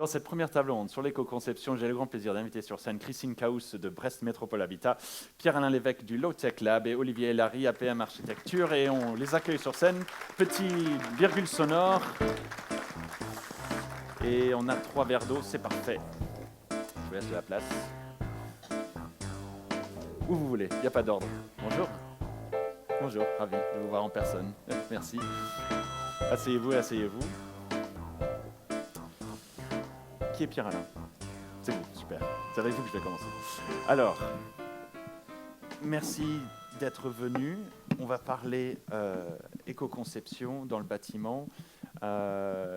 Dans cette première table ronde sur l'éco-conception, j'ai le grand plaisir d'inviter sur scène Christine Kaus de Brest Métropole Habitat, Pierre-Alain Lévesque du Low Tech Lab et Olivier Larry, APM Architecture. Et on les accueille sur scène. Petit virgule sonore. Et on a 3 verres d'eau, c'est parfait. Je vous laisse de la place. Où vous voulez, il n'y a pas d'ordre. Bonjour. Bonjour, ravi de vous voir en personne. Merci. Asseyez-vous, asseyez-vous. Qui est Pierre-Alain? C'est vous, super. C'est avec vous que je vais commencer. Alors, merci d'être venu. On va parler éco-conception dans le bâtiment.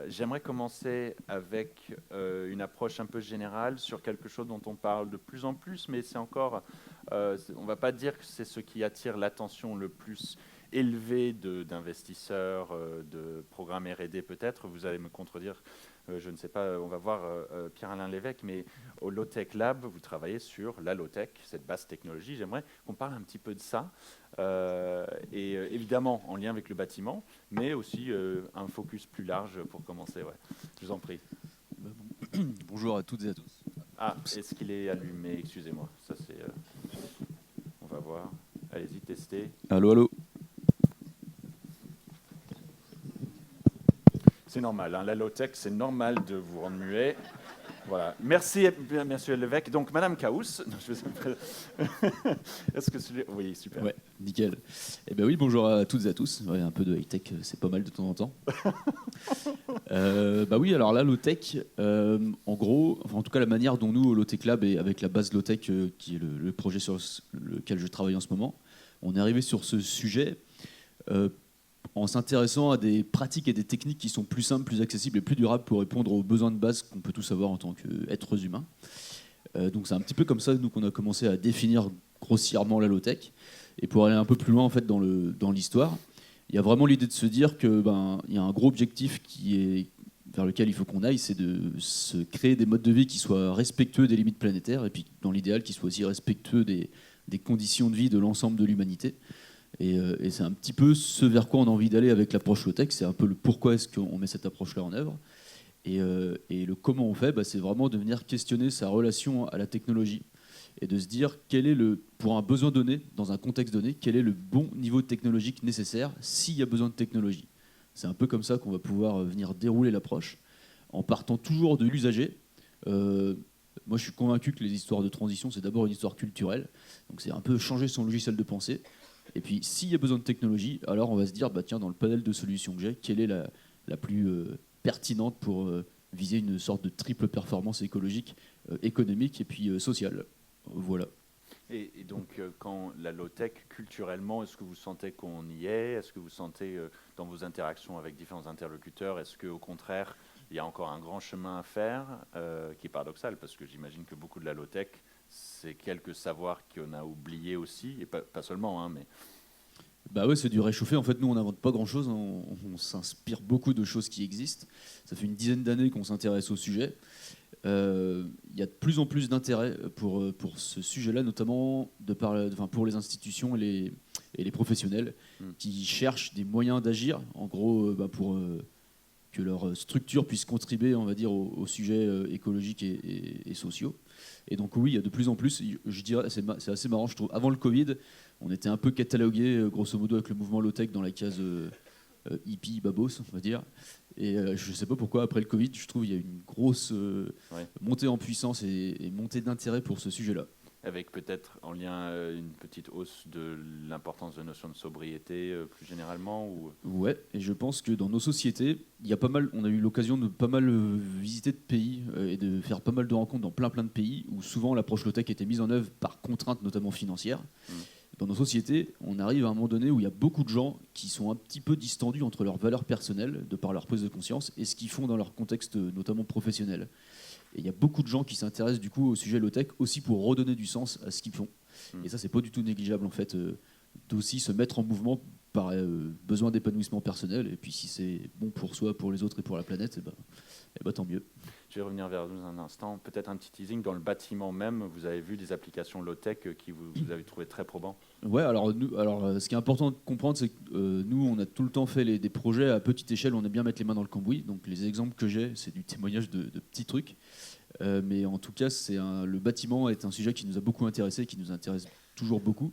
J'aimerais commencer avec une approche un peu générale sur quelque chose dont on parle de plus en plus, mais c'est encore, on ne va pas dire que c'est ce qui attire l'attention le plus élevé d'investisseurs, de programmes R&D peut-être. Vous allez me contredire, je ne sais pas, on va voir Pierre-Alain Lévesque, mais au Low Tech Lab, vous travaillez sur la low tech, cette basse technologie. J'aimerais qu'on parle un petit peu de ça, et évidemment en lien avec le bâtiment, mais aussi un focus plus large pour commencer. Ouais. Je vous en prie. Bonjour à toutes et à tous. Ah, est-ce qu'il est allumé? Excusez-moi. Ça c'est. On va voir. Allez-y, testez. Allô, allô. C'est normal, hein, la low-tech, c'est normal de vous rendre muet. Voilà. Merci, monsieur Lévesque. Donc, Madame Kaus. Est-ce que celui... Oui, super. Ouais, nickel. Eh bien oui, bonjour à toutes et à tous. Ouais, un peu de high-tech, c'est pas mal de temps en temps. Bah oui, alors là, low-tech, en gros, enfin, en tout cas la manière dont nous, au Low-Tech Lab, et avec la base low-tech, qui est le projet sur lequel je travaille en ce moment, on est arrivé sur ce sujet en s'intéressant à des pratiques et des techniques qui sont plus simples, plus accessibles et plus durables pour répondre aux besoins de base qu'on peut tous avoir en tant qu'êtres humains. Donc c'est un petit peu comme ça nous qu'on a commencé à définir grossièrement la low-tech. Et pour aller un peu plus loin en fait dans l'histoire, il y a vraiment l'idée de se dire que il y a un gros objectif vers lequel il faut qu'on aille, c'est de se créer des modes de vie qui soient respectueux des limites planétaires et puis dans l'idéal qui soient aussi respectueux des conditions de vie de l'ensemble de l'humanité. Et c'est un petit peu ce vers quoi on a envie d'aller avec l'approche low-tech. C'est un peu le pourquoi est-ce qu'on met cette approche-là en œuvre. Et le comment on fait, c'est vraiment de venir questionner sa relation à la technologie et de se dire pour un besoin donné, dans un contexte donné, quel est le bon niveau technologique nécessaire s'il y a besoin de technologie. C'est un peu comme ça qu'on va pouvoir venir dérouler l'approche, en partant toujours de l'usager. Moi, je suis convaincu que les histoires de transition, c'est d'abord une histoire culturelle. Donc c'est un peu changer son logiciel de pensée. Et puis, s'il y a besoin de technologie, alors on va se dire, tiens, dans le panel de solutions que j'ai, quelle est la plus pertinente pour viser une sorte de triple performance écologique, économique et puis sociale. Voilà. Et donc, quand la low-tech, culturellement, est-ce que vous sentez qu'on y est? Est-ce que vous sentez, dans vos interactions avec différents interlocuteurs, est-ce qu'au contraire, il y a encore un grand chemin à faire, qui est paradoxal, parce que j'imagine que beaucoup de la low-tech, c'est quelques savoirs qu'on a oubliés aussi, et pas seulement, hein, mais... Bah ouais, c'est du réchauffé. En fait, nous, on n'invente pas grand-chose. On s'inspire beaucoup de choses qui existent. Ça fait une dizaine d'années qu'on s'intéresse au sujet. Il y a de plus en plus d'intérêt pour ce sujet-là, notamment pour les institutions et les professionnels qui cherchent des moyens d'agir, en gros, pour que leur structure puisse contribuer, on va dire, aux sujets écologiques et sociaux. Et donc oui, il y a de plus en plus, je dirais, c'est assez marrant, je trouve. Avant le Covid, on était un peu catalogué, grosso modo, avec le mouvement low-tech dans la case hippie, babos, on va dire. Et je ne sais pas pourquoi, après le Covid, je trouve qu'il y a une grosse montée en puissance et montée d'intérêt pour ce sujet-là. Avec peut-être en lien une petite hausse de l'importance de la notion de sobriété plus généralement ou... Ouais, et je pense que dans nos sociétés, on a eu l'occasion de pas mal visiter de pays et de faire pas mal de rencontres dans plein de pays où souvent l'approche low-tech était mise en œuvre par contraintes notamment financières. Dans nos sociétés, on arrive à un moment donné où il y a beaucoup de gens qui sont un petit peu distendus entre leurs valeurs personnelles, de par leur prise de conscience, et ce qu'ils font dans leur contexte notamment professionnel. Et il y a beaucoup de gens qui s'intéressent du coup au sujet low-tech aussi pour redonner du sens à ce qu'ils font. Et ça, c'est pas du tout négligeable en fait, d'aussi se mettre en mouvement par besoin d'épanouissement personnel. Et puis si c'est bon pour soi, pour les autres et pour la planète, tant mieux. Je vais revenir vers vous un instant. Peut-être un petit teasing. Dans le bâtiment même, vous avez vu des applications low-tech qui vous avez trouvé très probants. Ouais, alors ce qui est important de comprendre, c'est que nous, on a tout le temps fait des projets à petite échelle. On aime bien mettre les mains dans le cambouis. Donc les exemples que j'ai, c'est du témoignage de petits trucs. Mais en tout cas, le bâtiment est un sujet qui nous a beaucoup intéressé, qui nous intéresse toujours beaucoup.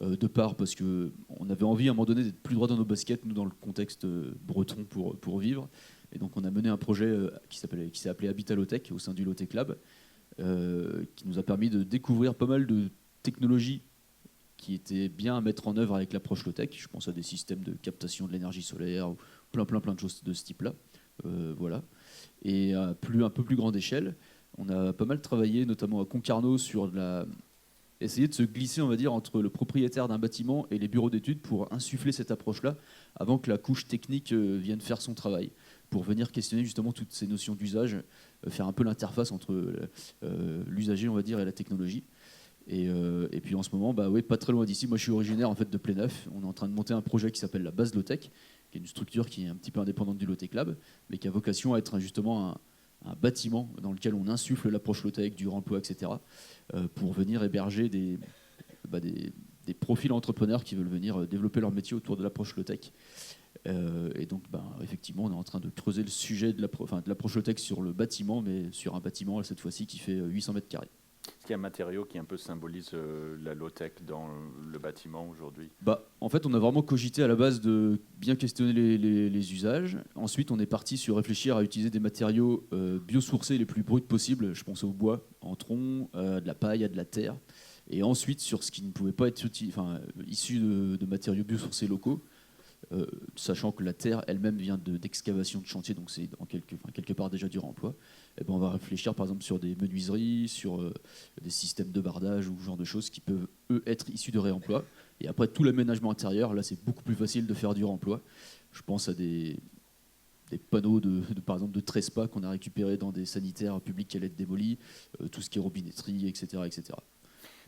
De part parce qu'on avait envie à un moment donné d'être plus droit dans nos baskets, nous dans le contexte breton pour vivre. Et donc on a mené un projet qui s'est appelé Habitat Low-Tech au sein du Low-Tech Lab, qui nous a permis de découvrir pas mal de technologies qui étaient bien à mettre en œuvre avec l'approche Low-Tech. Je pense à des systèmes de captation de l'énergie solaire, ou plein de choses de ce type-là. Voilà. Et à un peu plus grande échelle, on a pas mal travaillé, notamment à Concarneau, sur essayer de se glisser, on va dire, entre le propriétaire d'un bâtiment et les bureaux d'études pour insuffler cette approche-là avant que la couche technique vienne faire son travail, pour venir questionner justement toutes ces notions d'usage, faire un peu l'interface entre l'usager, on va dire, et la technologie. Et puis en ce moment, pas très loin d'ici, moi je suis originaire en fait de Pléneuf. On est en train de monter un projet qui s'appelle la Base Low-Tech, qui est une structure qui est un petit peu indépendante du Low-Tech Lab, mais qui a vocation à être justement un bâtiment dans lequel on insuffle l'approche low-tech, du remploi, etc., pour venir héberger des profils entrepreneurs qui veulent venir développer leur métier autour de l'approche low-tech. Et donc, effectivement, on est en train de creuser le sujet de l'approche low-tech sur le bâtiment, mais sur un bâtiment, cette fois-ci, qui fait 800 mètres carrés. Est-ce qu'il y a un matériau qui un peu symbolise la low-tech dans le bâtiment aujourd'hui ? En fait, on a vraiment cogité à la base de bien questionner les usages. Ensuite, on est parti sur réfléchir à utiliser des matériaux biosourcés les plus bruts possibles. Je pense au bois, en tronc, de la paille, à de la terre. Et ensuite, sur ce qui ne pouvait pas être issu de matériaux biosourcés locaux, sachant que la terre elle-même vient d'excavation de chantier, donc c'est quelque part déjà du réemploi. On va réfléchir par exemple sur des menuiseries, sur des systèmes de bardage ou ce genre de choses qui peuvent, eux, être issus de réemploi. Et après, tout l'aménagement intérieur, là, c'est beaucoup plus facile de faire du réemploi. Je pense à des panneaux, par exemple, de Trespa qu'on a récupérés dans des sanitaires publics qui allaient être démolis, tout ce qui est robinetterie, etc., etc.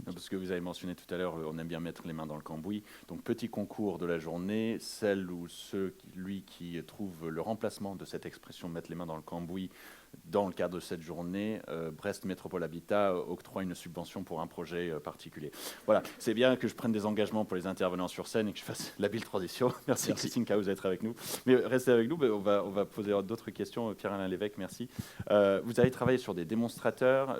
Parce que vous avez mentionné tout à l'heure, on aime bien mettre les mains dans le cambouis. Donc, petit concours de la journée, celle ou lui qui trouve le remplacement de cette expression « mettre les mains dans le cambouis » dans le cadre de cette journée, Brest Métropole Habitat octroie une subvention pour un projet particulier. Voilà, c'est bien que je prenne des engagements pour les intervenants sur scène et que je fasse l'habile transition. Merci. Christine Caus d'être avec nous. Mais restez avec nous, on va poser d'autres questions. Pierre-Alain Lévesque, merci. Vous avez travaillé sur des démonstrateurs,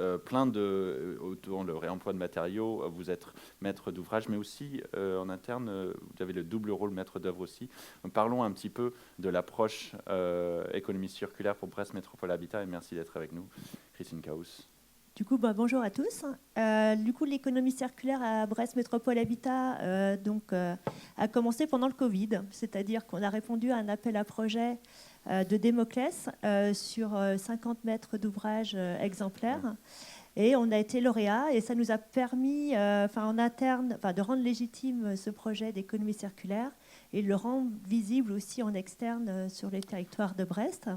autour le réemploi de matériaux. Vous êtes maître d'ouvrage, mais aussi en interne, vous avez le double rôle maître d'œuvre aussi. Parlons un petit peu de l'approche économie circulaire pour Brest Métropole Habitat. Et merci d'être avec nous, Christine Caus. Du coup, bonjour à tous. L'économie circulaire à Brest Métropole Habitat a commencé pendant le Covid, c'est-à-dire qu'on a répondu à un appel à projet de Démoclès sur 50 mètres d'ouvrage exemplaires. Et on a été lauréat et ça nous a permis en interne de rendre légitime ce projet d'économie circulaire et de le rendre visible aussi en externe sur les territoires de Brest.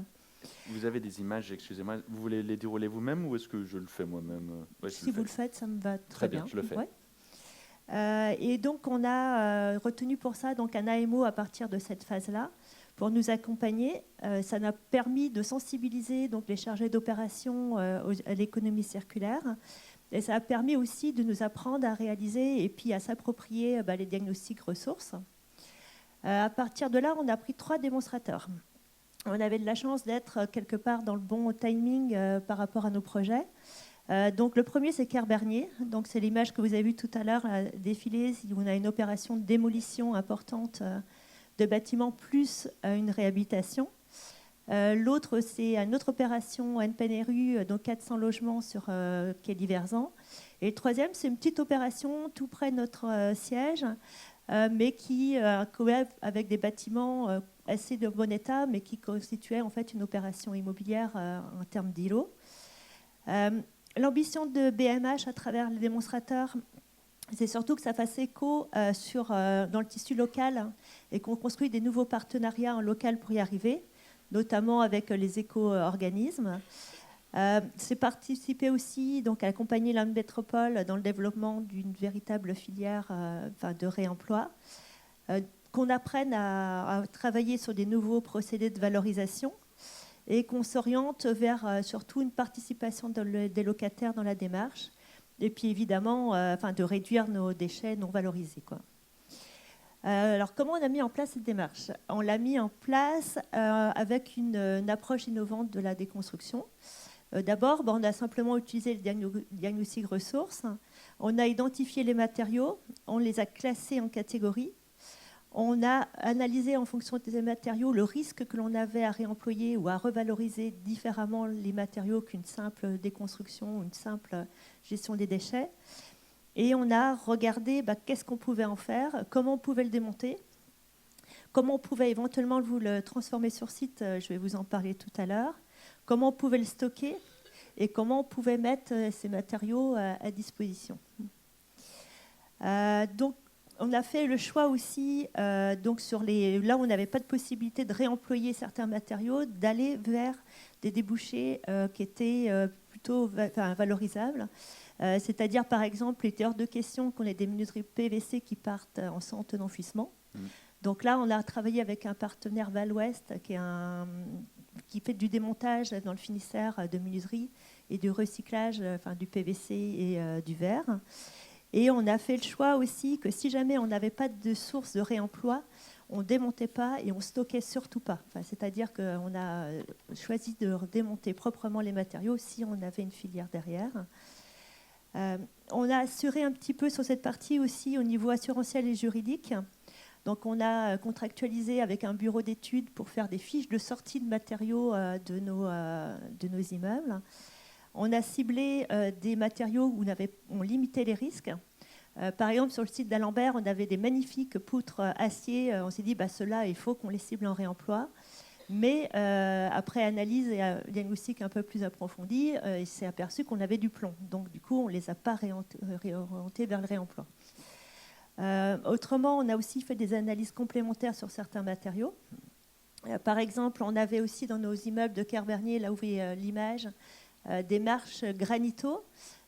Vous avez des images, excusez-moi, vous voulez les dérouler vous-même ou est-ce que je le fais moi-même ? Si vous le faites, ça me va très bien. Je le fais. Ouais. Et donc, on a retenu pour ça un AMO à partir de cette phase-là pour nous accompagner. Ça nous a permis de sensibiliser les chargés d'opération à l'économie circulaire. Et ça a permis aussi de nous apprendre à réaliser et puis à s'approprier les diagnostics ressources. À partir de là, on a pris 3 démonstrateurs. On avait de la chance d'être quelque part dans le bon timing par rapport à nos projets. Donc le premier, c'est Kerbernier. Donc c'est l'image que vous avez vue tout à l'heure défiler. On a une opération de démolition importante de bâtiments plus une réhabilitation. L'autre, c'est une autre opération NPNRU, donc 400 logements sur quai Diversan. Et le troisième, c'est une petite opération tout près de notre siège, mais qui avec des bâtiments assez de bon état, mais qui constituait en fait une opération immobilière en termes d'îlots. L'ambition de BMH à travers les démonstrateurs, c'est surtout que ça fasse écho dans le tissu local et qu'on construit des nouveaux partenariats en local pour y arriver, notamment avec les éco-organismes. C'est participer aussi à accompagner la métropole dans le développement d'une véritable filière de réemploi. qu'on apprenne à travailler sur des nouveaux procédés de valorisation et qu'on s'oriente vers surtout une participation des locataires dans la démarche. Et puis évidemment, de réduire nos déchets non valorisés, quoi. Alors, comment on a mis en place cette démarche ? On l'a mis en place avec une approche innovante de la déconstruction. D'abord, on a simplement utilisé le diagnostic ressources. On a identifié les matériaux, on les a classés en catégories. On a analysé en fonction des matériaux le risque que l'on avait à réemployer ou à revaloriser différemment les matériaux qu'une simple déconstruction ou une simple gestion des déchets. Et on a regardé qu'est-ce qu'on pouvait en faire, comment on pouvait le démonter, comment on pouvait éventuellement le transformer sur site, je vais vous en parler tout à l'heure, comment on pouvait le stocker et comment on pouvait mettre ces matériaux à disposition. Donc, on a fait le choix aussi, là où on n'avait pas de possibilité de réemployer certains matériaux, d'aller vers des débouchés qui étaient plutôt valorisables. C'est-à-dire, par exemple, il était hors de question qu'on ait des menuiseries PVC qui partent en centre d'enfouissement. Donc là, on a travaillé avec un partenaire Val-Ouest qui fait du démontage dans le Finistère de menuiseries et du recyclage du PVC et du verre. Et on a fait le choix aussi que si jamais on n'avait pas de source de réemploi, on ne démontait pas et on ne stockait surtout pas. C'est-à-dire qu'on a choisi de démonter proprement les matériaux si on avait une filière derrière. On a assuré un petit peu sur cette partie aussi au niveau assurantiel et juridique. Donc on a contractualisé avec un bureau d'études pour faire des fiches de sortie de matériaux de nos immeubles. On a ciblé des matériaux où on limitait les risques. Par exemple, sur le site d'Alembert, on avait des magnifiques poutres acier. On s'est dit, ceux-là, il faut qu'on les cible en réemploi. Mais après analyse et diagnostic un peu plus approfondi, il s'est aperçu qu'on avait du plomb. Donc, du coup, on ne les a pas réorientés vers le réemploi. Autrement, on a aussi fait des analyses complémentaires sur certains matériaux. Par exemple, on avait aussi dans nos immeubles de Kerbernier, là où vous voyez l'image, des marches granito.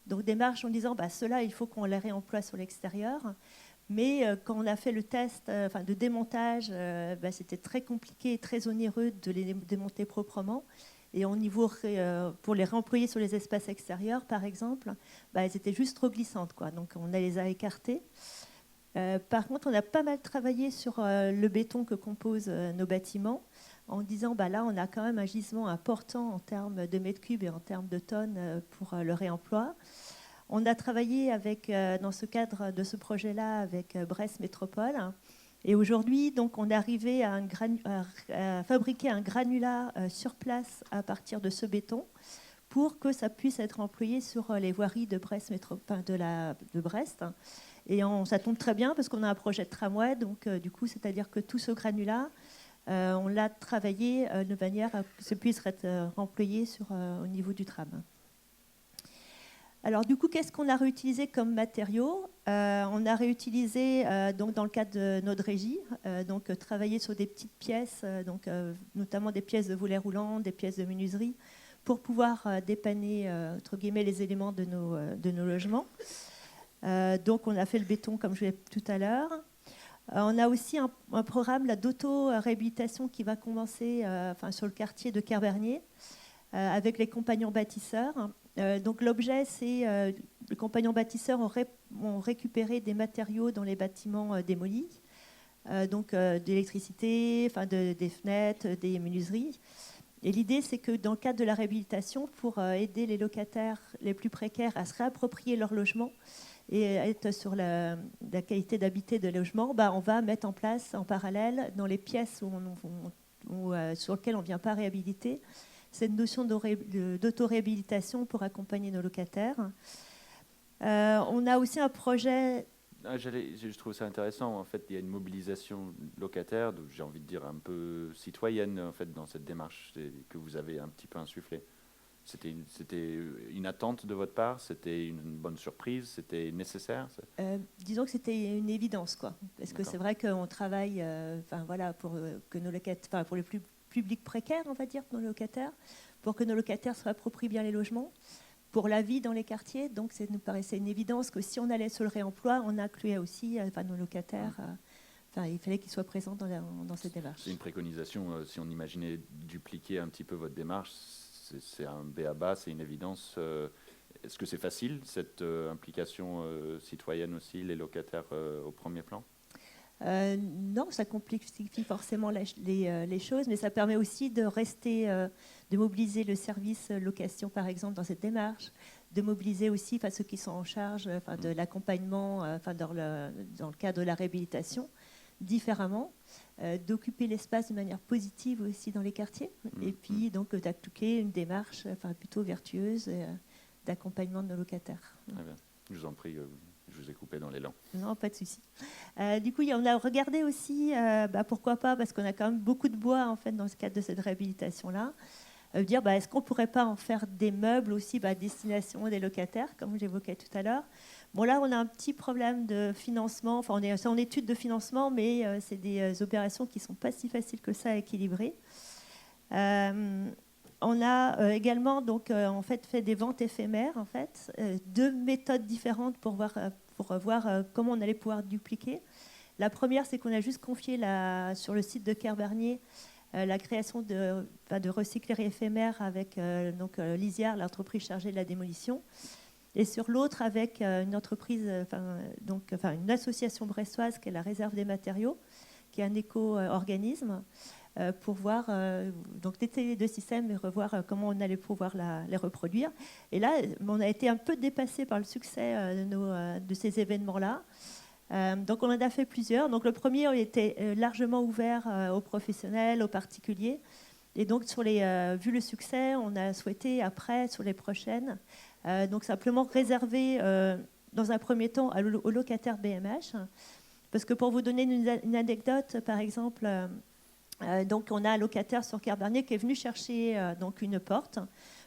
Donc, des marches en disant, ceux-là, il faut qu'on les réemploie sur l'extérieur. Mais quand on a fait le test de démontage, c'était très compliqué et très onéreux de les démonter proprement. Et au niveau, pour les réemployer sur les espaces extérieurs, par exemple, elles étaient juste trop glissantes, quoi. Donc on les a écartées. Par contre, on a pas mal travaillé sur le béton que composent nos bâtiments, en disant, là, on a quand même un gisement important en termes de mètres cubes et en termes de tonnes pour le réemploi. On a travaillé dans ce cadre de ce projet-là avec Brest Métropole. Et aujourd'hui, donc, on est arrivé à fabriquer un granulat sur place à partir de ce béton pour que ça puisse être employé sur les voiries de Brest. Et ça tombe très bien parce qu'on a un projet de tramway. Donc, du coup, c'est-à-dire que tout ce granulat, on l'a travaillé de manière à que ça puisse être employé au niveau du tram. Alors du coup, qu'est-ce qu'on a réutilisé comme matériaux ? On a réutilisé, donc, dans le cadre de notre régie, travailler sur des petites pièces, notamment des pièces de volets roulants, des pièces de menuiserie, pour pouvoir dépanner, entre guillemets, les éléments de nos logements. Donc on a fait le béton, comme je l'ai dit tout à l'heure. On a aussi un programme d'auto-réhabilitation qui va commencer sur le quartier de Kerbernier, avec les compagnons bâtisseurs. Donc l'objet, c'est les compagnons bâtisseurs ont récupéré des matériaux dans les bâtiments démolis, de l'électricité, des fenêtres, des menuiseries. Et l'idée, c'est que dans le cadre de la réhabilitation, pour aider les locataires les plus précaires à se réapproprier leur logement et être sur la qualité d'habiter de logement, on va mettre en place en parallèle, dans les pièces sur lesquelles on ne vient pas réhabiliter, cette notion d'auto-réhabilitation pour accompagner nos locataires. On a aussi un projet... Je trouve ça intéressant. En fait, il y a une mobilisation locataire, j'ai envie de dire un peu citoyenne, en fait, dans cette démarche que vous avez un petit peu insufflée. C'était une attente de votre part, c'était une bonne surprise, c'était nécessaire. Disons que c'était une évidence, quoi. Parce que c'est vrai qu'on travaille, pour que nos locataires, pour les plus publics précaires, on va dire, nos locataires, pour que nos locataires se approprient bien les logements, pour la vie dans les quartiers. Donc, ça nous paraissait une évidence que si on allait sur le réemploi, on incluait aussi nos locataires il fallait qu'ils soient présents dans cette démarche. C'est une préconisation, si on imaginait dupliquer un petit peu votre démarche, c'est un b.a.-ba, c'est une évidence. Est-ce que c'est facile, cette implication citoyenne aussi, les locataires au premier plan ? Non, ça complexifie forcément les choses, mais ça permet aussi de rester, de mobiliser le service location, par exemple, dans cette démarche, de mobiliser aussi ceux qui sont en charge de l'accompagnement dans le cadre de la réhabilitation, différemment, d'occuper l'espace de manière positive aussi dans les quartiers, et puis donc d'appliquer une démarche plutôt vertueuse d'accompagnement de nos locataires. Très bien. Je vous en prie. Je vous ai coupé dans l'élan. Non, pas de souci. Du coup, on a regardé aussi, pourquoi pas, parce qu'on a quand même beaucoup de bois en fait dans ce cadre de cette réhabilitation-là. Dire, est-ce qu'on ne pourrait pas en faire des meubles aussi à destination des locataires, comme j'évoquais tout à l'heure. Bon, là, on a un petit problème de financement. Enfin, on est en étude de financement, mais c'est des opérations qui ne sont pas si faciles que ça à équilibrer. On a également en fait des ventes éphémères, en fait, 2 méthodes différentes pour voir comment on allait pouvoir dupliquer. La première, c'est qu'on a juste confié sur le site de Kerbernier la création de recycleries éphémères avec Lisière, l'entreprise chargée de la démolition, et sur l'autre avec une entreprise, une association brestoise qui est la Réserve des matériaux, qui est un éco-organisme, pour voir, tester les 2 systèmes et revoir comment on allait pouvoir les reproduire. Et là, on a été un peu dépassé par le succès de ces événements-là. Donc on en a fait plusieurs. Donc le premier était largement ouvert aux professionnels, aux particuliers. Et donc vu le succès, on a souhaité après, sur les prochaines, donc simplement réserver dans un premier temps aux locataires BMH. Parce que pour vous donner une anecdote, par exemple, donc on a un locataire sur Kerbernier qui est venu chercher une porte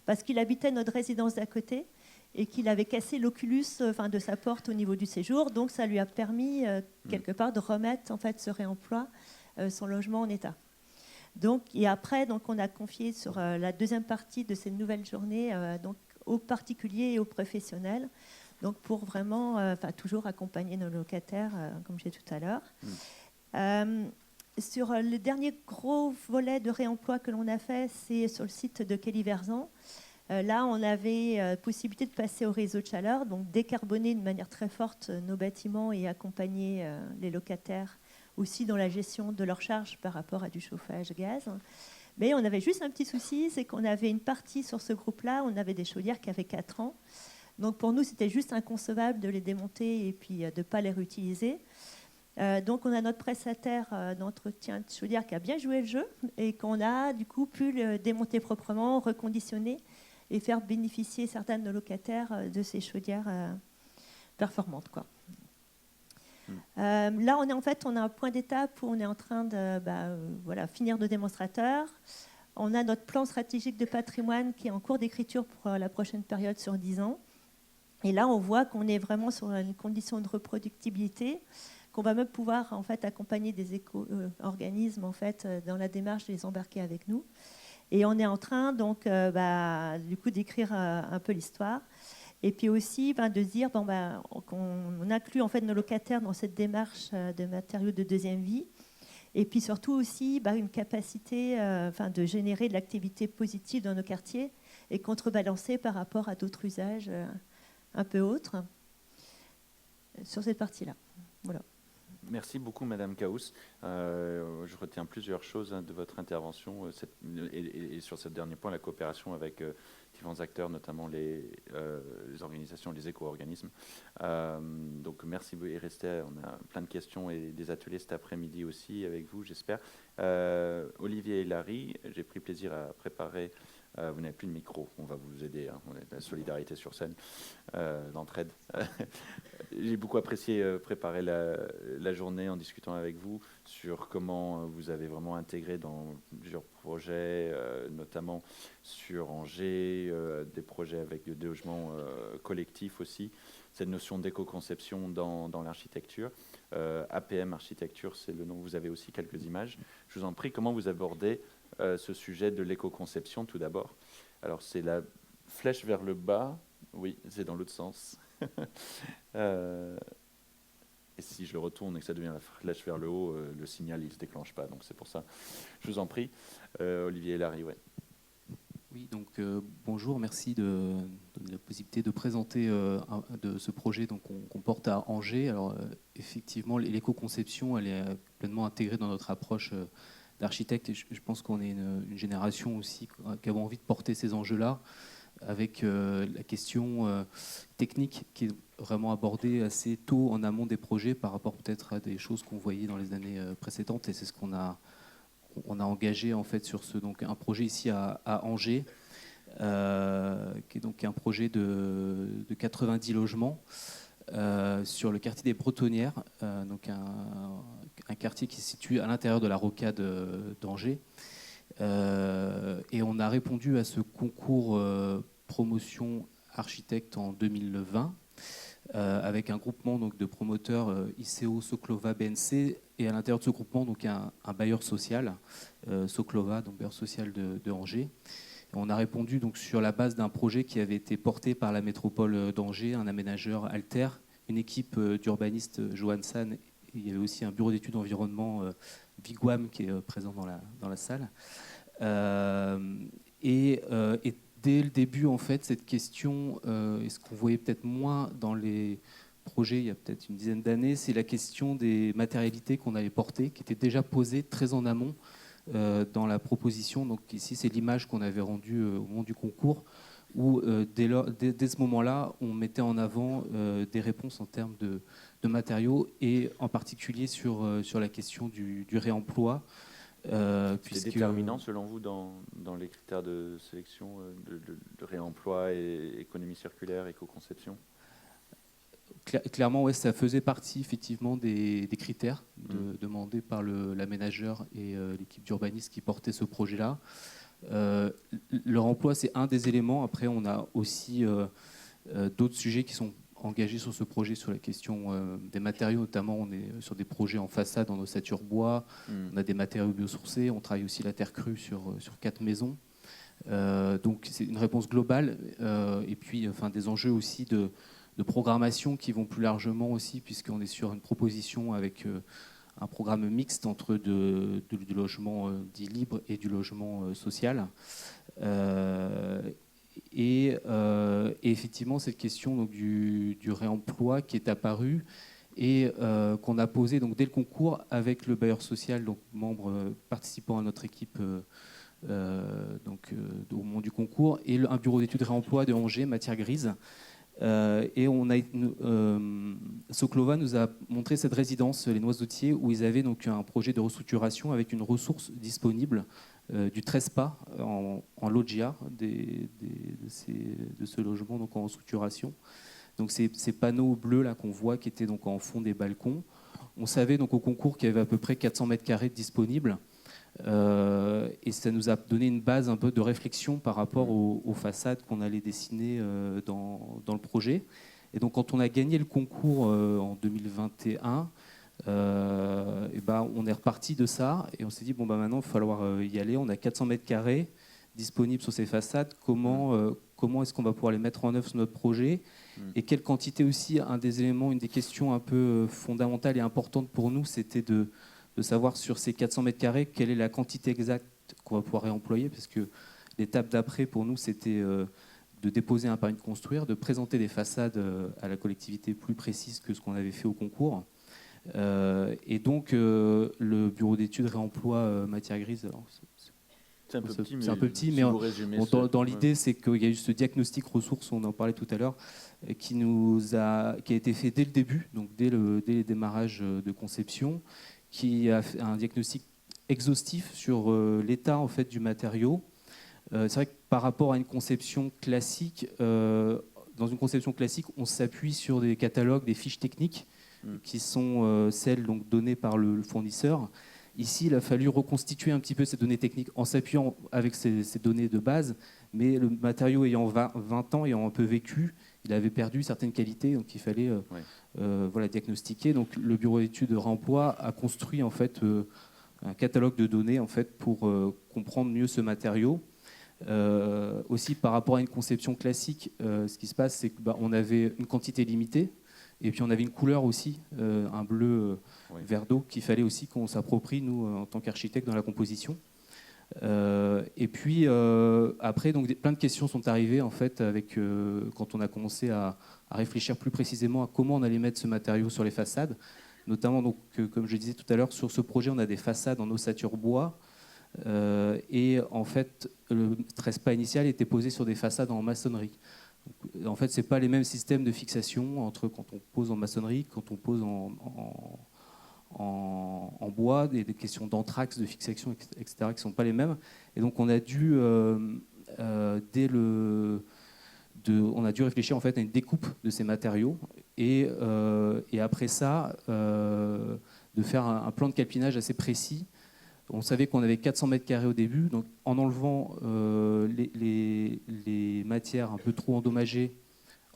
parce qu'il habitait notre résidence d'à côté et qu'il avait cassé l'oculus de sa porte au niveau du séjour. Donc ça lui a permis quelque part de remettre en fait ce réemploi, son logement en état. Et après, on a confié sur la deuxième partie de cette nouvelle journée aux particuliers et aux professionnels, donc pour vraiment toujours accompagner nos locataires, comme j'ai dit tout à l'heure. Sur le dernier gros volet de réemploi que l'on a fait, c'est sur le site de Kelly-Verzan. Là, on avait possibilité de passer au réseau de chaleur, donc décarboner de manière très forte nos bâtiments et accompagner les locataires aussi dans la gestion de leurs charges par rapport à du chauffage gaz. Mais on avait juste un petit souci, c'est qu'on avait une partie sur ce groupe-là, on avait des chaudières qui avaient 4 ans. Donc pour nous, c'était juste inconcevable de les démonter et puis de ne pas les réutiliser. Donc on a notre prestataire d'entretien de chaudière qui a bien joué le jeu et qu'on a du coup pu le démonter proprement, reconditionner et faire bénéficier certains de nos locataires de ces chaudières performantes, quoi. Là, on a un point d'étape où on est en train de finir nos démonstrateurs. On a notre plan stratégique de patrimoine qui est en cours d'écriture pour la prochaine période sur 10 ans. Et là, on voit qu'on est vraiment sur une condition de reproductibilité, qu'on va même pouvoir en fait accompagner des éco-organismes en fait dans la démarche de les embarquer avec nous. Et on est en train donc du coup d'écrire un peu l'histoire. Et puis aussi de se dire qu'on inclut en fait nos locataires dans cette démarche de matériaux de deuxième vie. Et puis surtout aussi une capacité de générer de l'activité positive dans nos quartiers et contrebalancer par rapport à d'autres usages un peu autres sur cette partie-là. Voilà. Merci beaucoup, Madame Caous. Je retiens plusieurs choses de votre intervention et sur ce dernier point, la coopération avec différents acteurs, notamment les organisations, les éco-organismes. Donc, merci et restez. On a plein de questions et des ateliers cet après-midi aussi avec vous, j'espère. Olivier et Larry, j'ai pris plaisir à préparer. Vous n'avez plus de micro, on va vous aider. Hein. On est de la solidarité sur scène, l'entraide. J'ai beaucoup apprécié préparer la journée en discutant avec vous sur comment vous avez vraiment intégré dans plusieurs projets, notamment sur Angers, des projets avec des logements collectifs aussi, cette notion d'éco-conception dans l'architecture. APM Architecture, c'est le nom. Vous avez aussi quelques images. Je vous en prie, comment vous abordez ce sujet de l'éco-conception tout d'abord? Alors, c'est la flèche vers le bas. Oui, c'est dans l'autre sens. Et si je retourne et que ça devient la flèche vers le haut, le signal, il ne se déclenche pas. Donc c'est pour ça. Je vous en prie. Olivier et Larry, ouais. Oui, donc bonjour, merci de donner la possibilité de présenter de ce projet qu'on porte à Angers. Alors effectivement, l'éco-conception, elle est pleinement intégrée dans notre approche d'architecte. Et je pense qu'on est une génération aussi qui a envie de porter ces enjeux-là, avec la question technique qui est vraiment abordée assez tôt en amont des projets par rapport peut-être à des choses qu'on voyait dans les années précédentes. Et c'est ce qu'on a engagé en fait sur donc un projet ici à Angers, qui est donc un projet de 90 logements sur le quartier des Bretonnières, donc un quartier qui se situe à l'intérieur de la rocade d'Angers. Et on a répondu à ce concours promotion architecte en 2020. Avec un groupement donc, de promoteurs ICO, Soclova, BNC, et à l'intérieur de ce groupement donc, un bailleur social, Soclova, donc bailleur social de Angers. Et on a répondu donc, sur la base d'un projet qui avait été porté par la métropole d'Angers, un aménageur Alter, une équipe d'urbanistes Johan San, il y avait aussi un bureau d'études environnement Vigwam qui est présent dans la salle. Et dès le début, en fait, cette question, et ce qu'on voyait peut-être moins dans les projets il y a peut-être une dizaine d'années, c'est la question des matérialités qu'on avait portées, qui étaient déjà posées très en amont dans la proposition. Donc ici, c'est l'image qu'on avait rendue au moment du concours, où dès ce moment-là, on mettait en avant des réponses en termes de matériaux, et en particulier sur la question du réemploi. C'est déterminant selon vous dans les critères de sélection de réemploi et économie circulaire, éco-conception? Clairement, ouais, ça faisait partie effectivement des critères demandés par l'aménageur et l'équipe d'urbanistes qui portait ce projet-là. Le réemploi, c'est un des éléments. Après, on a aussi d'autres sujets qui sont engagés sur ce projet, sur la question des matériaux. Notamment, on est sur des projets en façade, en ossature bois. On a des matériaux biosourcés. On travaille aussi la terre crue sur 4 maisons. Donc, c'est une réponse globale. Et puis, des enjeux aussi de programmation qui vont plus largement aussi, puisqu'on est sur une proposition avec un programme mixte entre du logement dit libre et du logement social. Et effectivement, cette question donc, du réemploi qui est apparue et qu'on a posée donc, dès le concours avec le bailleur social, donc membre participant à notre équipe au moment du concours, et un bureau d'études réemploi de Angers, matière grise. Et Soclova nous a montré cette résidence, les Noisetiers, où ils avaient donc un projet de restructuration avec une ressource disponible du Trespa en loggia de ce logement donc en restructuration. Donc ces panneaux bleus là qu'on voit qui étaient donc en fond des balcons. On savait donc au concours qu'il y avait à peu près 400 mètres carrés disponibles. Et ça nous a donné une base un peu de réflexion par rapport aux façades qu'on allait dessiner dans le projet. Et donc quand on a gagné le concours en 2021, on est reparti de ça et on s'est dit maintenant il va falloir y aller. On a 400 mètres carrés disponibles sur ces façades. Comment est-ce qu'on va pouvoir les mettre en œuvre sur notre projet, et quelle quantité aussi. Un des éléments, une des questions un peu fondamentales et importantes pour nous, c'était de savoir sur ces 400 mètres carrés quelle est la quantité exacte qu'on va pouvoir réemployer, parce que l'étape d'après pour nous c'était de déposer un permis de construire, de présenter des façades à la collectivité plus précises que ce qu'on avait fait au concours. Et donc le bureau d'études réemploi matière grise, alors, c'est un peu petit, c'est un peu petit, si mais dans l'idée, c'est qu'il y a eu ce diagnostic ressources, on en parlait tout à l'heure, qui a été fait dès le début, donc dès le démarrage de conception, qui a fait un diagnostic exhaustif sur l'état en fait du matériau. C'est vrai que par rapport à une conception classique, dans une conception classique, on s'appuie sur des catalogues, des fiches techniques qui sont celles donc données par le fournisseur. Ici, il a fallu reconstituer un petit peu ces données techniques en s'appuyant avec ces données de base, mais le matériau ayant 20 ans, ayant un peu vécu, il avait perdu certaines qualités, donc il fallait diagnostiquer. Donc le bureau d'études de réemploi a construit en fait un catalogue de données en fait pour comprendre mieux ce matériau. Aussi par rapport à une conception classique, ce qui se passe, c'est qu'on avait une quantité limitée. Et puis on avait une couleur aussi, un bleu Oui. vert d'eau, qu'il fallait aussi qu'on s'approprie, nous, en tant qu'architectes, dans la composition. Et puis après, donc, plein de questions sont arrivées en fait, quand on a commencé à réfléchir plus précisément à comment on allait mettre ce matériau sur les façades. Notamment, donc, comme je disais tout à l'heure, sur ce projet, on a des façades en ossature bois. Et en fait, le trespas initial était posé sur des façades en maçonnerie. Donc, en fait, ce n'est pas les mêmes systèmes de fixation entre quand on pose en maçonnerie, quand on pose en bois, des questions d'anthrax, de fixation, etc., qui ne sont pas les mêmes. Et donc, on a dû, on a dû réfléchir en fait, à une découpe de ces matériaux et après ça, de faire un plan de calpinage assez précis. On savait qu'on avait 400 mètres carrés au début, donc en enlevant les matières un peu trop endommagées,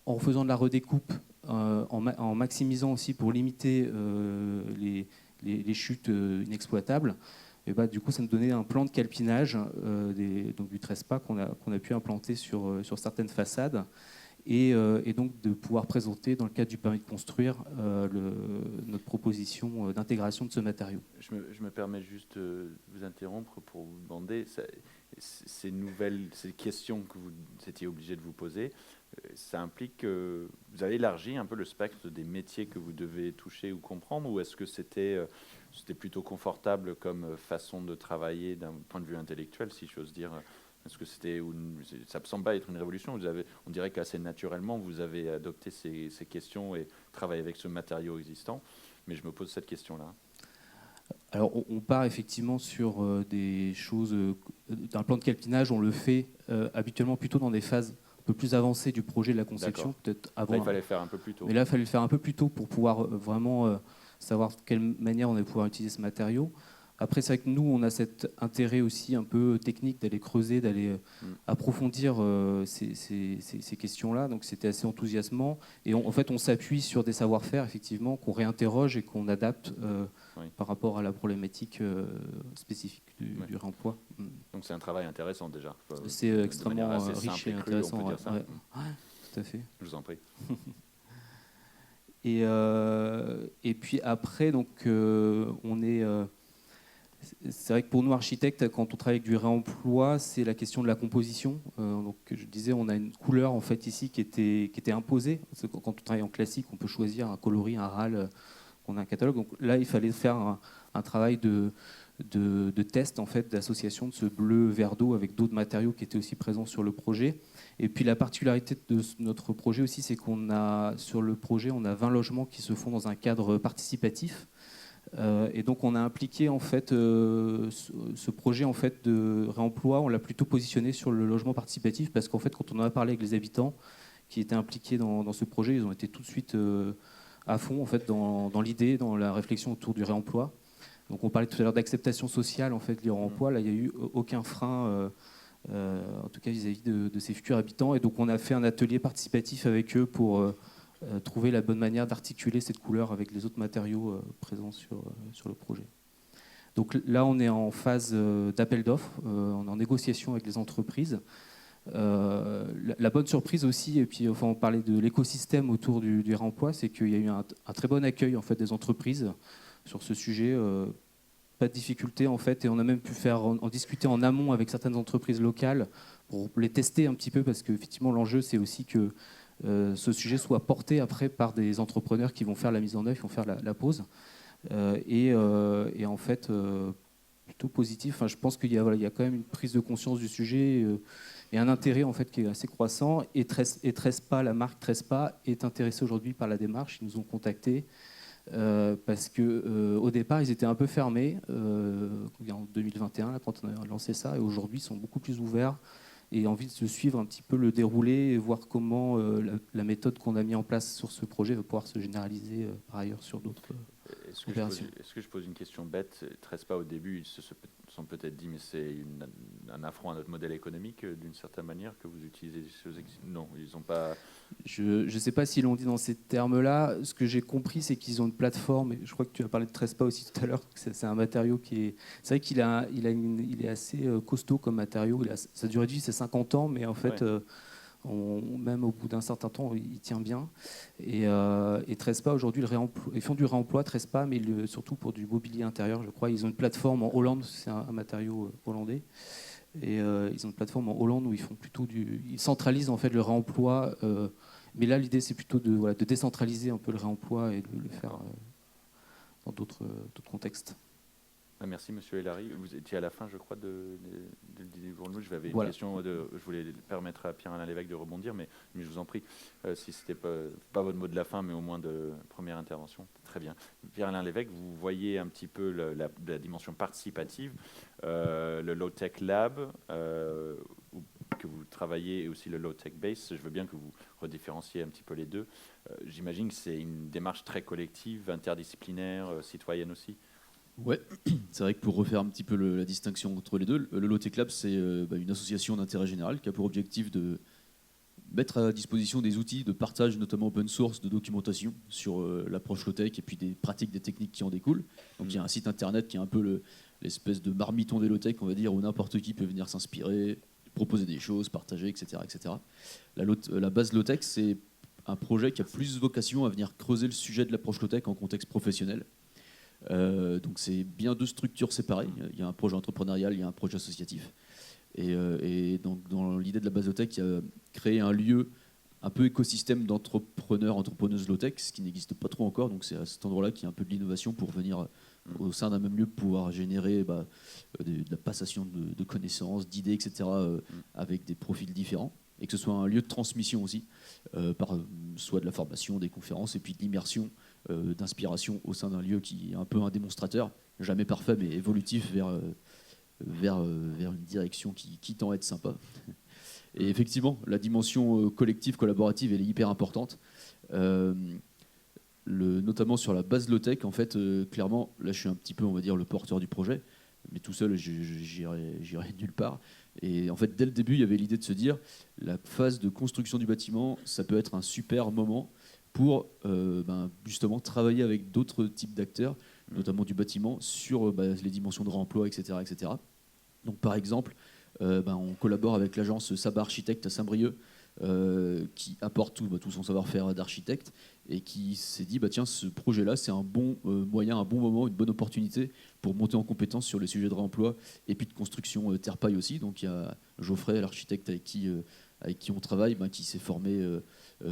en faisant de la redécoupe, en maximisant aussi pour limiter les chutes inexploitables, et bah, du coup ça nous donnait un plan de calpinage donc du trespas qu'on a pu implanter sur certaines façades. Et donc de pouvoir présenter, dans le cadre du permis de construire, notre proposition d'intégration de ce matériau. Je me permets juste de vous interrompre pour vous demander, ces questions que vous étiez obligé de vous poser, ça implique que vous avez élargi un peu le spectre des métiers que vous devez toucher ou comprendre, ou est-ce que c'était plutôt confortable comme façon de travailler d'un point de vue intellectuel, si j'ose dire? Est-ce que ça ne semble pas être une révolution? On dirait qu'assez naturellement, vous avez adopté ces questions et travaillé avec ce matériau existant. Mais je me pose cette question-là. Alors, on part effectivement sur des choses. D'un plan de calpinage, on le fait habituellement plutôt dans des phases un peu plus avancées du projet de la conception. Peut-être avant. Là, il fallait faire un peu plus tôt. Mais là, il fallait le faire un peu plus tôt pour pouvoir vraiment savoir de quelle manière on allait pouvoir utiliser ce matériau. Après, c'est vrai que nous, on a cet intérêt aussi un peu technique d'aller creuser, d'aller approfondir ces questions-là. Donc, c'était assez enthousiasmant. Et en fait, on s'appuie sur des savoir-faire, effectivement, qu'on réinterroge et qu'on adapte par rapport à la problématique spécifique du réemploi. Donc, c'est un travail intéressant, déjà. C'est extrêmement riche et intéressant. On peut dire ça. Ouais, tout à fait. Je vous en prie. Et puis après, donc, on est... c'est vrai que pour nous, architectes, quand on travaille avec du réemploi, c'est la question de la composition. Donc, je disais, on a une couleur en fait ici qui était imposée. Parce que quand on travaille en classique, on peut choisir un coloris, un râle, on a un catalogue. Donc là, il fallait faire un travail de test en fait, d'association de ce bleu vert d'eau avec d'autres matériaux qui étaient aussi présents sur le projet. Et puis la particularité de notre projet aussi, c'est qu'on a sur le projet, on a 20 logements qui se font dans un cadre participatif. Et donc on a impliqué en fait ce projet en fait de réemploi, on l'a plutôt positionné sur le logement participatif parce qu'en fait quand on en a parlé avec les habitants qui étaient impliqués dans ce projet, ils ont été tout de suite à fond en fait dans l'idée, dans la réflexion autour du réemploi. Donc on parlait tout à l'heure d'acceptation sociale en fait du réemploi, là il n'y a eu aucun frein en tout cas vis-à-vis de ces futurs habitants, et donc on a fait un atelier participatif avec eux pour trouver la bonne manière d'articuler cette couleur avec les autres matériaux présents sur le projet. Donc là, on est en phase d'appel d'offres, on est en négociation avec les entreprises. La bonne surprise aussi, et puis enfin, on parlait de l'écosystème autour du réemploi, c'est qu'il y a eu un très bon accueil en fait, des entreprises sur ce sujet. Pas de difficulté en fait, et on a même pu en discuter en amont avec certaines entreprises locales pour les tester un petit peu, parce qu'effectivement l'enjeu c'est aussi que ce sujet soit porté après par des entrepreneurs qui vont faire la mise en œuvre, qui vont faire la pose. Et en fait, plutôt positif. Enfin, je pense qu'il y a quand même une prise de conscience du sujet et un intérêt en fait, qui est assez croissant. Et Trespas, la marque Trespas, est intéressée aujourd'hui par la démarche. Ils nous ont contactés parce qu'au départ, ils étaient un peu fermés en 2021, là, quand on a lancé ça. Et aujourd'hui, ils sont beaucoup plus ouverts et envie de suivre un petit peu le déroulé et voir comment la méthode qu'on a mis en place sur ce projet va pouvoir se généraliser par ailleurs sur d'autres opérations. Est-ce que je pose une question bête? Trespas, au début, ils se sont peut-être dit, mais c'est un affront à notre modèle économique, d'une certaine manière, que vous utilisez des choses... Non, ils n'ont pas... Je ne sais pas s'ils l'ont dit dans ces termes-là. Ce que j'ai compris, c'est qu'ils ont une plateforme, et je crois que tu as parlé de Trespas aussi tout à l'heure, c'est un matériau qui est... C'est vrai qu'il il est assez costaud comme matériau. Sa durée de vie, c'est 50 ans, mais en fait, Même au bout d'un certain temps, il tient bien. Et Trespa, aujourd'hui, ils font du réemploi, Trespa, mais surtout pour du mobilier intérieur, je crois. Ils ont une plateforme en Hollande, c'est un matériau hollandais. Et ils ont une plateforme en Hollande où ils font plutôt ils centralisent en fait le réemploi. Mais là, l'idée, c'est plutôt de décentraliser un peu le réemploi et de le faire dans d'autres contextes. Merci, Monsieur Hélary. Vous étiez à la fin, je crois, de livre. J'avais une Voilà. question. Je voulais permettre à Pierre-Alain Lévesque de rebondir, mais je vous en prie, si ce n'était pas votre mot de la fin, mais au moins de première intervention. Très bien. Pierre-Alain Lévesque, vous voyez un petit peu la dimension participative, le Low-Tech Lab, que vous travaillez, et aussi le Low-Tech Base. Je veux bien que vous rediférenciez un petit peu les deux. J'imagine que c'est une démarche très collective, interdisciplinaire, citoyenne aussi. Ouais, c'est vrai que pour refaire un petit peu la distinction entre les deux, le Low-Tech Lab, c'est une association d'intérêt général qui a pour objectif de mettre à disposition des outils de partage, notamment open source, de documentation sur l'approche low-tech et puis des pratiques, des techniques qui en découlent. Donc il y a un site internet qui est un peu l'espèce de marmiton des low-tech, on va dire, où n'importe qui peut venir s'inspirer, proposer des choses, partager, etc. etc. La base low-tech, c'est un projet qui a plus vocation à venir creuser le sujet de l'approche low-tech en contexte professionnel. Donc c'est bien deux structures séparées. Il y a un projet entrepreneurial, il y a un projet associatif. Et donc dans l'idée de la base low-tech, il y a créé un lieu un peu écosystème d'entrepreneurs, entrepreneuses low-tech, ce qui n'existe pas trop encore. Donc c'est à cet endroit-là qu'il y a un peu de l'innovation pour venir au sein d'un même lieu pouvoir générer de la passation de connaissances, d'idées, etc. Avec des profils différents. Et que ce soit un lieu de transmission aussi, soit de la formation, des conférences, et puis de l'immersion, d'inspiration au sein d'un lieu qui est un peu un démonstrateur, jamais parfait mais évolutif vers une direction qui tend à être sympa. Et effectivement, la dimension collective, collaborative, elle est hyper importante. Notamment sur la base low-tech, en fait, clairement, là je suis un petit peu, on va dire, le porteur du projet, mais tout seul, j'irai nulle part. Et en fait, dès le début, il y avait l'idée de se dire, la phase de construction du bâtiment, ça peut être un super moment pour justement travailler avec d'autres types d'acteurs, notamment du bâtiment, sur les dimensions de réemploi, etc., etc. Donc par exemple, on collabore avec l'agence Saba Architecte à Saint-Brieuc, qui apporte tout son savoir-faire d'architecte et qui s'est dit tiens, ce projet-là, c'est un bon moyen, un bon moment, une bonne opportunité pour monter en compétence sur les sujets de réemploi et puis de construction terre-paille aussi. Donc il y a Geoffrey, l'architecte avec qui on travaille, qui s'est formé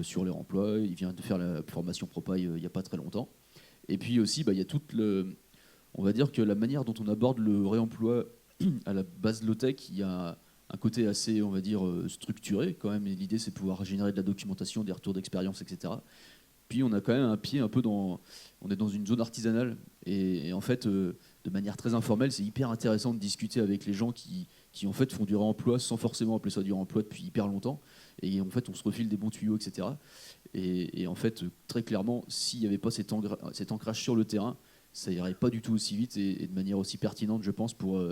sur les réemplois. Il vient de faire la formation ProPaille il n'y a pas très longtemps. Et puis aussi, il y a on va dire que la manière dont on aborde le réemploi à la base low-tech, il y a un côté assez, on va dire, structuré quand même. Et l'idée, c'est de pouvoir générer de la documentation, des retours d'expérience, etc. Puis on a quand même un pied un peu on est dans une zone artisanale. Et en fait, de manière très informelle, c'est hyper intéressant de discuter avec les gens qui en fait font du réemploi sans forcément appeler ça du réemploi depuis hyper longtemps. Et en fait, on se refile des bons tuyaux, etc. Et en fait, très clairement, s'il n'y avait pas cet ancrage sur le terrain, ça irait pas du tout aussi vite et de manière aussi pertinente, je pense, pour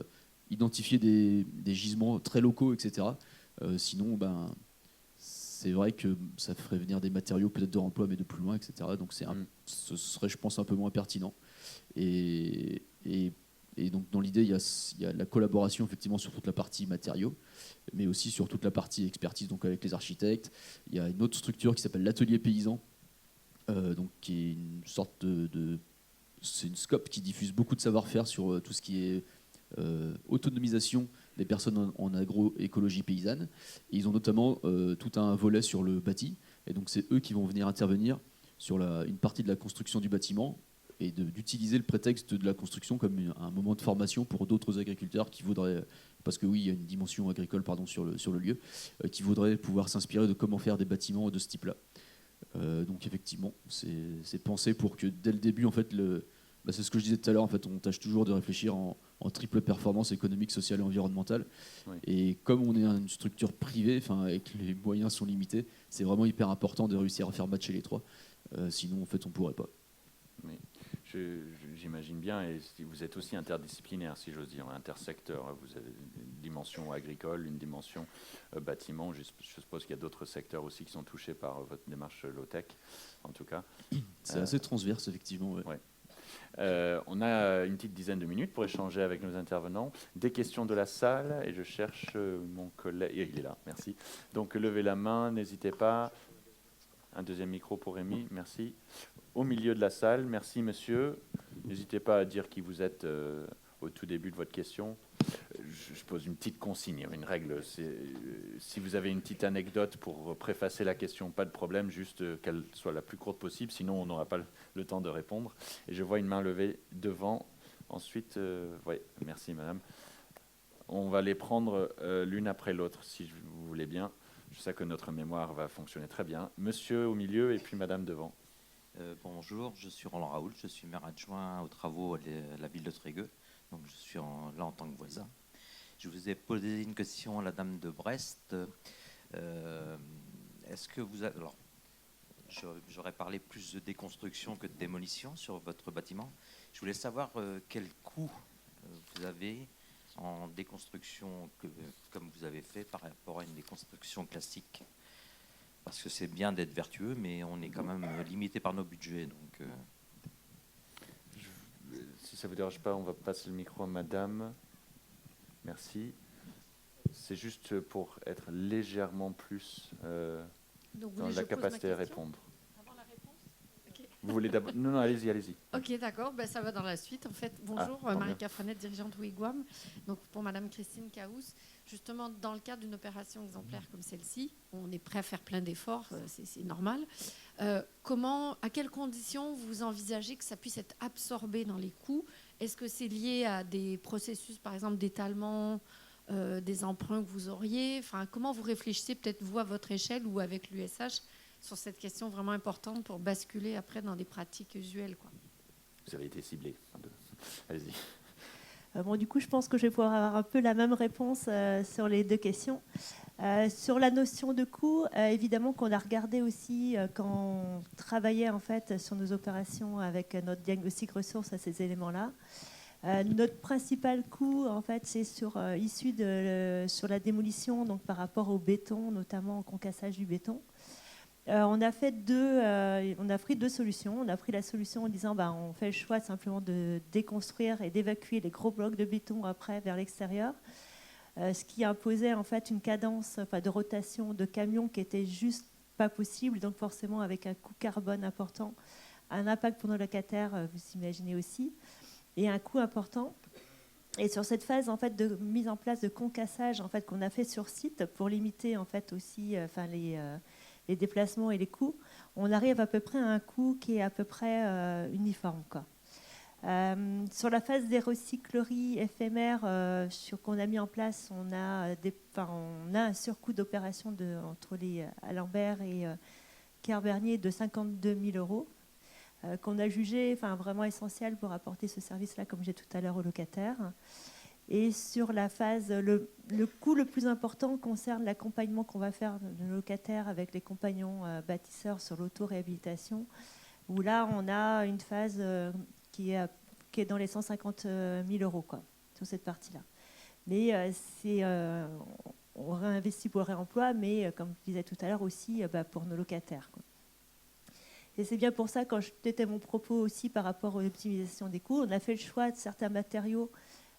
identifier des gisements très locaux, etc. Sinon, c'est vrai que ça ferait venir des matériaux peut-être de réemploi, mais de plus loin, etc. Donc ce serait, je pense, un peu moins pertinent. Et donc dans l'idée, il y a la collaboration effectivement sur toute la partie matériaux, mais aussi sur toute la partie expertise, donc avec les architectes. Il y a une autre structure qui s'appelle l'Atelier Paysan, donc qui est une sorte c'est une scope qui diffuse beaucoup de savoir-faire sur tout ce qui est autonomisation des personnes en agroécologie paysanne. Et ils ont notamment tout un volet sur le bâti. Et donc c'est eux qui vont venir intervenir sur une partie de la construction du bâtiment et d'utiliser le prétexte de la construction comme un moment de formation pour d'autres agriculteurs qui voudraient, parce que oui, il y a une dimension agricole sur le lieu, qui voudraient pouvoir s'inspirer de comment faire des bâtiments de ce type-là. Donc effectivement, c'est pensé pour que dès le début, en fait, c'est ce que je disais tout à l'heure, en fait, on tâche toujours de réfléchir en triple performance économique, sociale et environnementale. Oui. Et comme on est une structure privée, et que les moyens sont limités, c'est vraiment hyper important de réussir à faire matcher les trois. Sinon, en fait, on ne pourrait pas. Oui. J'imagine bien, et vous êtes aussi interdisciplinaire, si j'ose dire, intersecteur. Vous avez une dimension agricole, une dimension bâtiment. Je suppose qu'il y a d'autres secteurs aussi qui sont touchés par votre démarche low-tech, en tout cas. C'est assez transverse, effectivement. Ouais. Ouais. On a une petite dizaine de minutes pour échanger avec nos intervenants. Des questions de la salle, et je cherche mon collègue. Il est là, merci. Donc levez la main, n'hésitez pas. Un deuxième micro pour Rémi, merci. Au milieu de la salle, merci monsieur. N'hésitez pas à dire qui vous êtes au tout début de votre question. Je pose une petite consigne, une règle. Si vous avez une petite anecdote pour préfacer la question, pas de problème, juste qu'elle soit la plus courte possible, sinon on n'aura pas le temps de répondre. Et je vois une main levée devant. Ensuite, oui, merci madame. On va les prendre l'une après l'autre, si vous voulez bien. Je sais que notre mémoire va fonctionner très bien. Monsieur au milieu et puis madame devant. Bonjour, je suis Roland Raoult, je suis maire adjoint aux travaux à la ville de Trégueux. Donc je suis là en tant que voisin. Je vous ai posé une question à la dame de Brest. Est-ce que vous avez... Alors, j'aurais parlé plus de déconstruction que de démolition sur votre bâtiment. Je voulais savoir quel coût vous avez en déconstruction, comme vous avez fait par rapport à une déconstruction classique. Parce que c'est bien d'être vertueux, mais on est quand même limité par nos budgets. Donc, si ça ne vous dérange pas, on va passer le micro à madame. Merci. C'est juste pour être légèrement plus dans la capacité à répondre. Avant la réponse ? Okay. Vous voulez d'abord... Non, allez-y, allez-y. Ok, d'accord, ben, ça va dans la suite. En fait, bonjour, Marika Frenette, dirigeante Wigwam. Donc, pour Madame Christine Caous, justement, dans le cadre d'une opération exemplaire comme celle-ci, on est prêt à faire plein d'efforts, c'est normal. À quelles conditions vous envisagez que ça puisse être absorbé dans les coûts ? Est-ce que c'est lié à des processus, par exemple, d'étalement des emprunts que vous auriez ? Enfin, comment vous réfléchissez, peut-être vous à votre échelle ou avec l'USH, sur cette question vraiment importante pour basculer après dans des pratiques usuelles, quoi. Vous avez été ciblé. Allez-y. Du coup, je pense que je vais pouvoir avoir un peu la même réponse sur les deux questions. Sur la notion de coût, évidemment qu'on a regardé aussi quand on travaillait en fait sur nos opérations avec notre diagnostic ressources à ces éléments-là. Notre principal coût, en fait, c'est sur la démolition, donc par rapport au béton, notamment au concassage du béton. On a pris deux solutions. On a pris la solution en disant on fait le choix simplement de déconstruire et d'évacuer les gros blocs de béton après vers l'extérieur, ce qui imposait en fait une cadence de rotation de camions qui était juste pas possible, donc forcément avec un coût carbone important, un impact pour nos locataires, vous imaginez aussi, et un coût important. Et sur cette phase en fait de mise en place de concassage en fait qu'on a fait sur site pour limiter en fait aussi les déplacements et les coûts, on arrive à peu près à un coût qui est à peu près uniforme, quoi. Sur la phase des recycleries éphémères qu'on a mis en place, on a un surcoût d'opération entre les Alembert et Kerbernier de 52 000 euros qu'on a jugé vraiment essentiel pour apporter ce service-là, comme j'ai tout à l'heure, aux locataires. Et sur la phase, le coût le plus important concerne l'accompagnement qu'on va faire de nos locataires avec les compagnons bâtisseurs sur l'auto-réhabilitation, où là, on a une phase qui est dans les 150 000 euros, quoi, sur cette partie-là. Mais on réinvestit pour le réemploi, mais comme je disais tout à l'heure aussi, pour nos locataires, quoi. Et c'est bien pour ça, quand j'étais mon propos aussi par rapport à l'optimisation des coûts, on a fait le choix de certains matériaux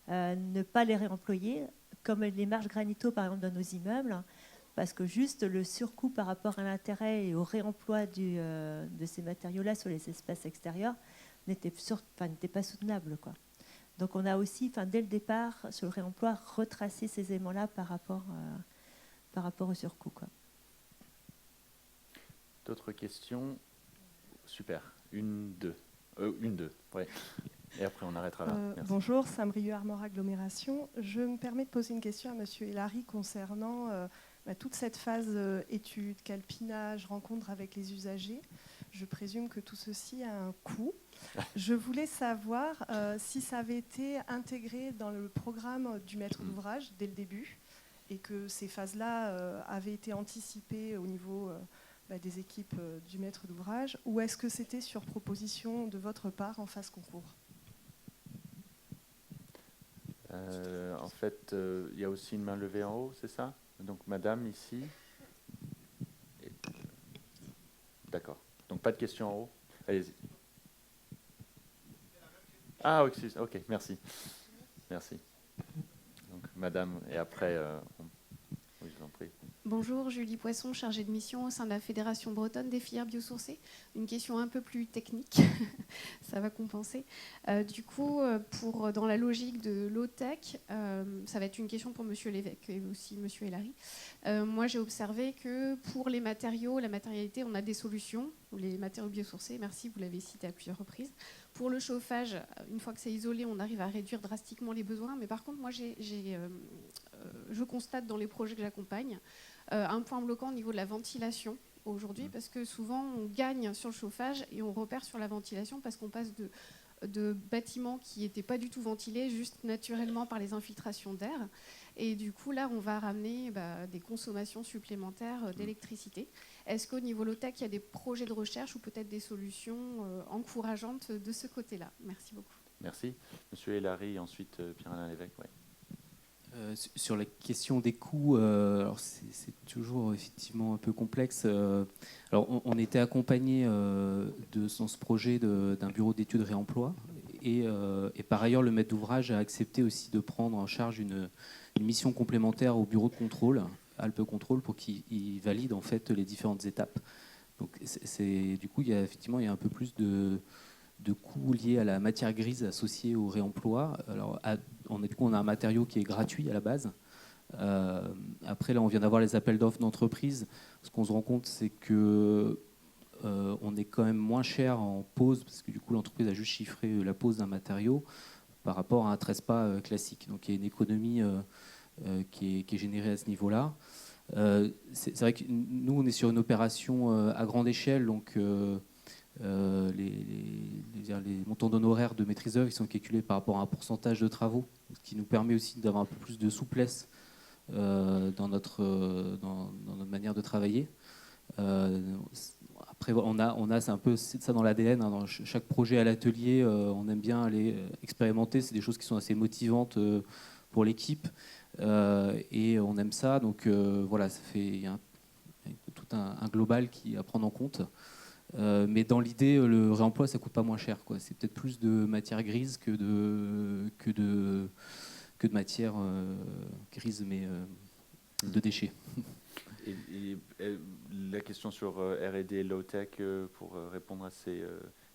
ne pas les réemployer, comme les marches granito par exemple dans nos immeubles, parce que juste le surcoût par rapport à l'intérêt et au réemploi de ces matériaux-là sur les espaces extérieurs n'était pas soutenable, quoi. Donc on a aussi, dès le départ, sur le réemploi, retracé ces éléments-là par rapport au surcoût, quoi. D'autres questions ? Super. Une, deux, ouais. Et après, on arrêtera là. Bonjour, Sam Rieu, Armor Agglomération. Je me permets de poser une question à M. Hélary concernant toute cette phase étude, calpinage, rencontre avec les usagers. Je présume que tout ceci a un coût. Je voulais savoir si ça avait été intégré dans le programme du maître d'ouvrage dès le début et que ces phases-là avaient été anticipées au niveau des équipes du maître d'ouvrage, ou est-ce que c'était sur proposition de votre part en phase concours ? En fait, il y a aussi une main levée en haut, c'est ça ? Donc, madame, ici. D'accord. Donc, pas de questions en haut. Allez-y. Ah, ok, merci. Merci. Donc, madame, et après, oui, je vous en prie. Bonjour, Julie Poisson, chargée de mission au sein de la Fédération bretonne des filières biosourcées. Une question un peu plus technique, ça va compenser. Du coup, dans la logique de low-tech, ça va être une question pour Monsieur Lévesque et aussi Monsieur Elary. Moi, j'ai observé que pour les matériaux, la matérialité, on a des solutions. Les matériaux biosourcés, merci, vous l'avez cité à plusieurs reprises. Pour le chauffage, une fois que c'est isolé, on arrive à réduire drastiquement les besoins. Mais par contre, moi, je constate dans les projets que j'accompagne un point bloquant au niveau de la ventilation aujourd'hui, parce que souvent on gagne sur le chauffage et on repère sur la ventilation parce qu'on passe de bâtiments qui n'étaient pas du tout ventilés, juste naturellement par les infiltrations d'air. Et du coup, là, on va ramener des consommations supplémentaires d'électricité. Est-ce qu'au niveau low-tech, il y a des projets de recherche ou peut-être des solutions encourageantes de ce côté-là? Merci beaucoup. Merci. Monsieur Elary, ensuite Pierre-Alain Lévesque. Ouais. Sur la question des coûts, alors c'est toujours effectivement un peu complexe. Alors on était accompagné dans ce projet d'un bureau d'études réemploi et par ailleurs le maître d'ouvrage a accepté aussi de prendre en charge une mission complémentaire au bureau de contrôle, Alpes Contrôle, pour qu'il valide en fait les différentes étapes. Donc du coup il y a un peu plus de coûts liés à la matière grise associée au réemploi. Alors, on a un matériau qui est gratuit à la base. Après, là, on vient d'avoir les appels d'offres d'entreprise. Ce qu'on se rend compte, c'est que on est quand même moins cher en pose, parce que du coup, l'entreprise a juste chiffré la pose d'un matériau par rapport à un trespas classique. Donc, il y a une économie qui est générée à ce niveau-là. C'est vrai que nous, on est sur une opération à grande échelle, donc les montants d'honoraires de maîtriseurs, ils sont calculés par rapport à un pourcentage de travaux, ce qui nous permet aussi d'avoir un peu plus de souplesse dans notre manière de travailler. Après, c'est un peu ça dans l'ADN. Hein, dans chaque projet à l'atelier, on aime bien aller expérimenter. C'est des choses qui sont assez motivantes pour l'équipe et on aime ça. Donc voilà, il y a tout un global qui à prendre en compte. Mais dans l'idée, le réemploi, ça coûte pas moins cher, quoi. C'est peut-être plus de matière grise que de matière grise, mais de déchets. Et la question sur R&D low-tech, pour répondre à ces...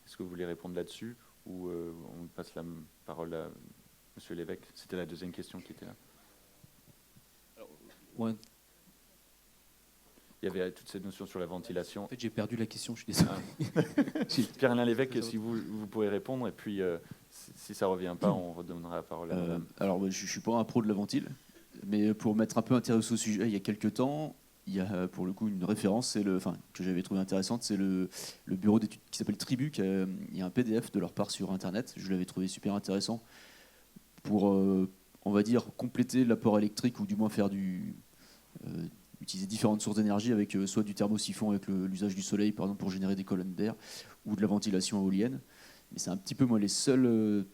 est-ce que vous voulez répondre là-dessus ou on passe la parole à Monsieur Lévesque? C'était la deuxième question qui était là. Ouais. Il y avait toute cette notion sur la ventilation. En fait, j'ai perdu la question, je suis désolé. Pierre-Alain Lévesque, si vous pouvez répondre, et puis si ça ne revient pas, on redonnera la parole à madame. Alors, je ne suis pas un pro de la ventile, mais pour m'être un peu intéressé au sujet, il y a quelques temps, il y a pour le coup une référence que j'avais trouvé intéressante, c'est le bureau d'études qui s'appelle Tribu. Il y a un PDF de leur part sur Internet, je l'avais trouvé super intéressant pour, on va dire, compléter l'apport électrique ou du moins faire utiliser différentes sources d'énergie avec soit du thermosiphon avec l'usage du soleil par exemple pour générer des colonnes d'air ou de la ventilation éolienne. Mais c'est un petit peu moi les seuls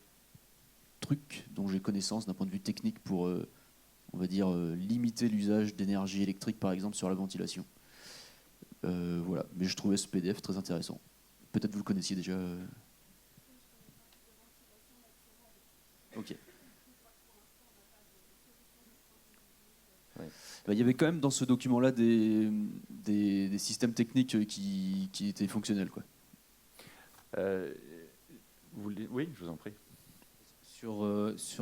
trucs dont j'ai connaissance d'un point de vue technique pour on va dire limiter l'usage d'énergie électrique par exemple sur la ventilation. Voilà, mais je trouvais ce PDF très intéressant. Peut-être vous le connaissiez déjà. Ok. Il y avait quand même dans ce document-là des systèmes techniques qui étaient fonctionnels, quoi. Oui, je vous en prie. Sur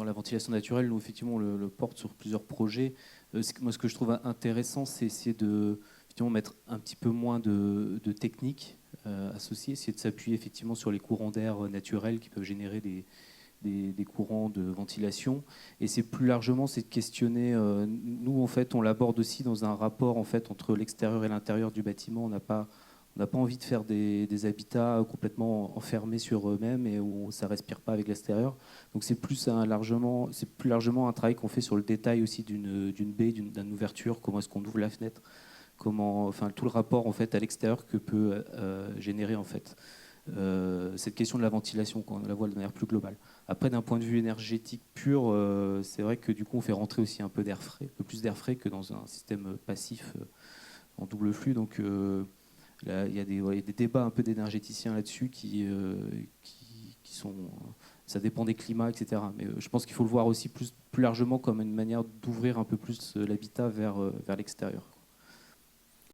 la ventilation naturelle, nous, effectivement, on le porte sur plusieurs projets. Moi, ce que je trouve intéressant, c'est essayer de mettre un petit peu moins de techniques associées, essayer de s'appuyer effectivement sur les courants d'air naturels qui peuvent générer des courants de ventilation. Et c'est plus largement, c'est de questionner. Nous, en fait, on l'aborde aussi dans un rapport en fait entre l'extérieur et l'intérieur du bâtiment. On n'a pas envie de faire des habitats complètement enfermés sur eux-mêmes et où ça respire pas avec l'extérieur. Donc c'est plus largement un travail qu'on fait sur le détail aussi d'une baie, d'une ouverture. Comment est-ce qu'on ouvre la fenêtre? Enfin, tout le rapport en fait à l'extérieur que peut générer en fait cette question de la ventilation, quand on la voit de manière plus globale. Après, d'un point de vue énergétique pur, c'est vrai que du coup, on fait rentrer aussi un peu d'air frais, un peu plus d'air frais que dans un système passif en double flux. Donc, là, il y a des débats un peu d'énergéticiens là-dessus qui sont ça dépend des climats, etc. Mais je pense qu'il faut le voir aussi plus largement comme une manière d'ouvrir un peu plus l'habitat vers l'extérieur.